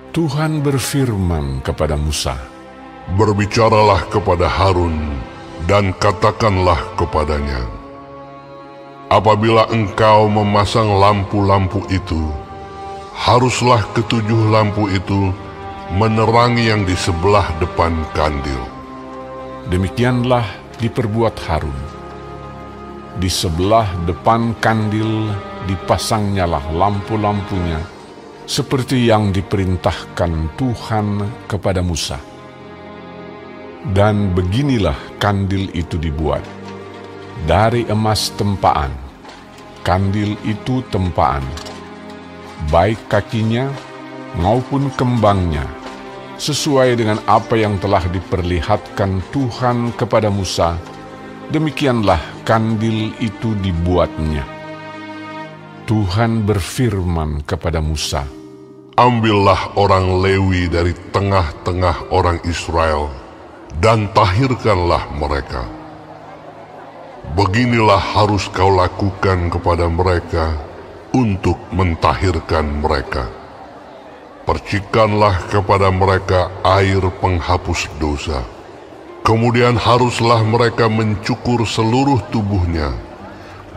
Tuhan berfirman kepada Musa, "Berbicaralah kepada Harun dan katakanlah kepadanya, apabila engkau memasang lampu-lampu itu, haruslah ketujuh lampu itu menerangi yang di sebelah depan kandil." Demikianlah diperbuat Harun. Di sebelah depan kandil dipasangnyalah lampu-lampunya, seperti yang diperintahkan Tuhan kepada Musa. Dan beginilah kandil itu dibuat. Dari emas tempaan, kandil itu tempaan, baik kakinya maupun kembangnya, sesuai dengan apa yang telah diperlihatkan Tuhan kepada Musa. Demikianlah kandil itu dibuatnya. Tuhan berfirman kepada Musa, "Ambillah orang Lewi dari tengah-tengah orang Israel dan tahirkanlah mereka. Beginilah harus kau lakukan kepada mereka untuk mentahirkan mereka. Percikanlah kepada mereka air penghapus dosa. Kemudian haruslah mereka mencukur seluruh tubuhnya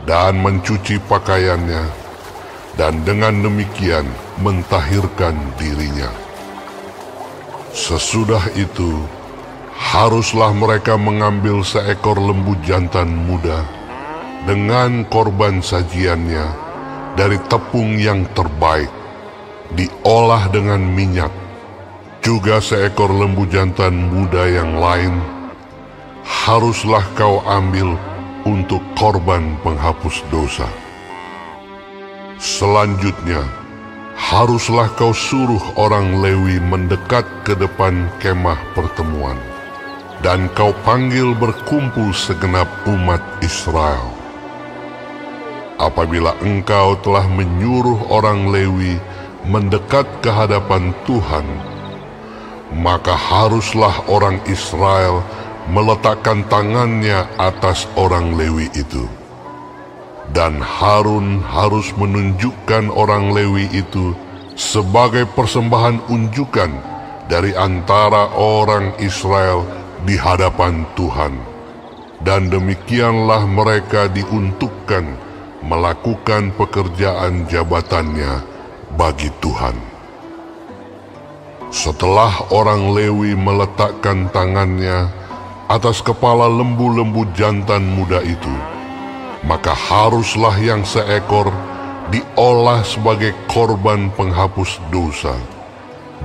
dan mencuci pakaiannya, dan dengan demikian mentahirkan dirinya. Sesudah itu, haruslah mereka mengambil seekor lembu jantan muda dengan korban sajiannya dari tepung yang terbaik, diolah dengan minyak. Juga seekor lembu jantan muda yang lain haruslah kau ambil untuk korban penghapus dosa. Selanjutnya, haruslah kau suruh orang Lewi mendekat ke depan kemah pertemuan, dan kau panggil berkumpul segenap umat Israel. Apabila engkau telah menyuruh orang Lewi mendekat ke hadapan Tuhan, maka haruslah orang Israel meletakkan tangannya atas orang Lewi itu. Dan Harun harus menunjukkan orang Lewi itu sebagai persembahan unjukan dari antara orang Israel di hadapan Tuhan. Dan demikianlah mereka diuntukkan melakukan pekerjaan jabatannya bagi Tuhan. Setelah orang Lewi meletakkan tangannya atas kepala lembu-lembu jantan muda itu, maka haruslah yang seekor diolah sebagai korban penghapus dosa,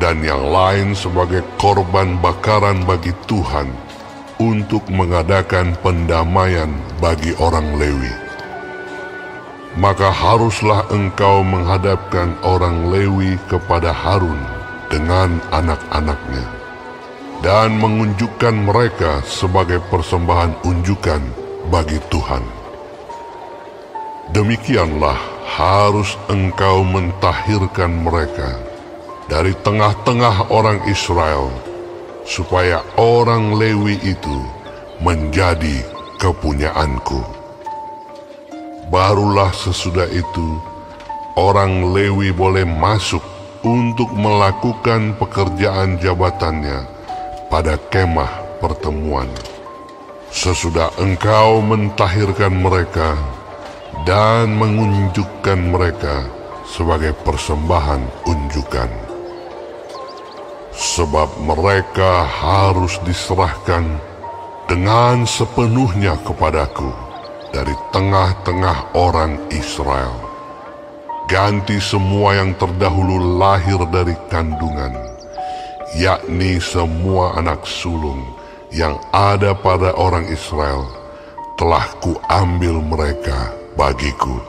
dan yang lain sebagai korban bakaran bagi Tuhan untuk mengadakan pendamaian bagi orang Lewi. Maka haruslah engkau menghadapkan orang Lewi kepada Harun dengan anak-anaknya, dan mengunjukkan mereka sebagai persembahan unjukan bagi Tuhan. Demikianlah harus engkau mentahirkan mereka dari tengah-tengah orang Israel, supaya orang Lewi itu menjadi kepunyaanku. Barulah sesudah itu orang Lewi boleh masuk untuk melakukan pekerjaan jabatannya pada kemah pertemuan. Sesudah engkau mentahirkan mereka dan mengunjukkan mereka sebagai persembahan unjukan. Sebab mereka harus diserahkan dengan sepenuhnya kepadaku dari tengah-tengah orang Israel. Ganti semua yang terdahulu lahir dari kandungan, yakni semua anak sulung yang ada pada orang Israel, telah kuambil mereka bagiku.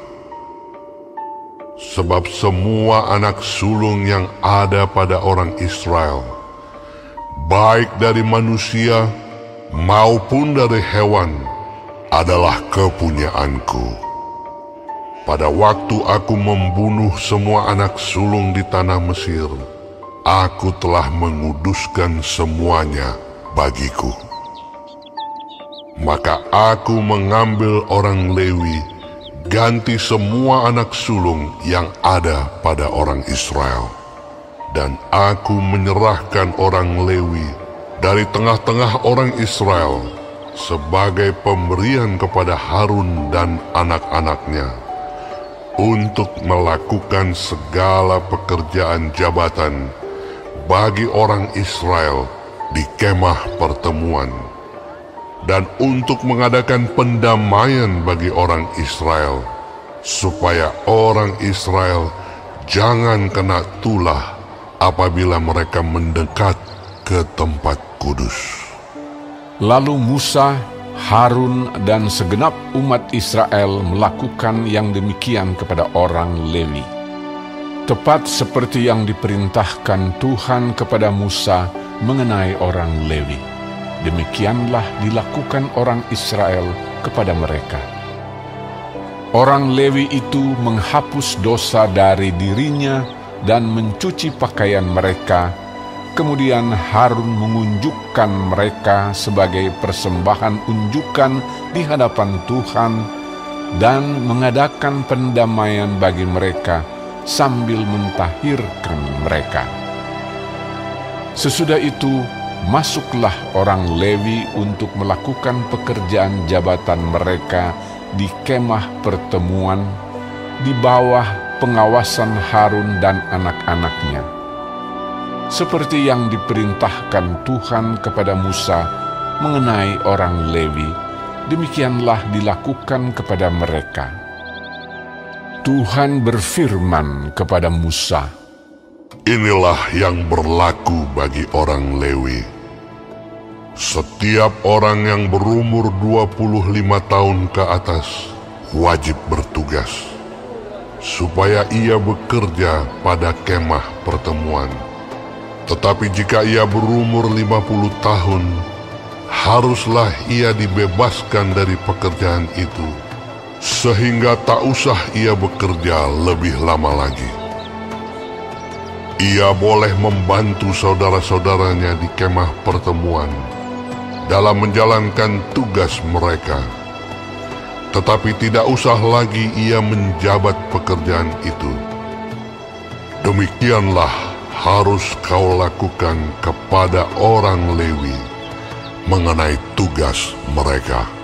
Sebab semua anak sulung yang ada pada orang Israel, baik dari manusia maupun dari hewan, adalah kepunyaanku. Pada waktu aku membunuh semua anak sulung di tanah Mesir, aku telah menguduskan semuanya bagiku. Maka aku mengambil orang Lewi, ganti semua anak sulung yang ada pada orang Israel. dan aku menyerahkan orang Lewi dari tengah-tengah orang Israel sebagai pemberian kepada Harun dan anak-anaknya untuk melakukan segala pekerjaan jabatan bagi orang Israel di kemah pertemuan, dan untuk mengadakan pendamaian bagi orang Israel, supaya orang Israel jangan kena tulah apabila mereka mendekat ke tempat kudus. Lalu Musa, Harun, dan segenap umat Israel melakukan yang demikian kepada orang Lewi. Tepat seperti yang diperintahkan Tuhan kepada Musa mengenai orang Lewi, demikianlah dilakukan orang Israel kepada mereka. Orang Lewi itu menghapus dosa dari dirinya dan mencuci pakaian mereka. Kemudian Harun mengunjukkan mereka sebagai persembahan unjukan di hadapan Tuhan dan mengadakan pendamaian bagi mereka sambil mentahirkan mereka. Sesudah itu, masuklah orang Lewi untuk melakukan pekerjaan jabatan mereka di kemah pertemuan di bawah pengawasan Harun dan anak-anaknya. Seperti yang diperintahkan Tuhan kepada Musa mengenai orang Lewi, demikianlah dilakukan kepada mereka. Tuhan berfirman kepada Musa, "Inilah yang berlaku bagi orang Lewi. Setiap orang yang berumur 25 tahun ke atas wajib bertugas, supaya ia bekerja pada kemah pertemuan. Tetapi jika ia berumur 50 tahun, haruslah ia dibebaskan dari pekerjaan itu, sehingga tak usah ia bekerja lebih lama lagi. Ia boleh membantu saudara-saudaranya di kemah pertemuan dalam menjalankan tugas mereka, tetapi tidak usah lagi ia menjabat pekerjaan itu. Demikianlah harus kau lakukan kepada orang Lewi mengenai tugas mereka."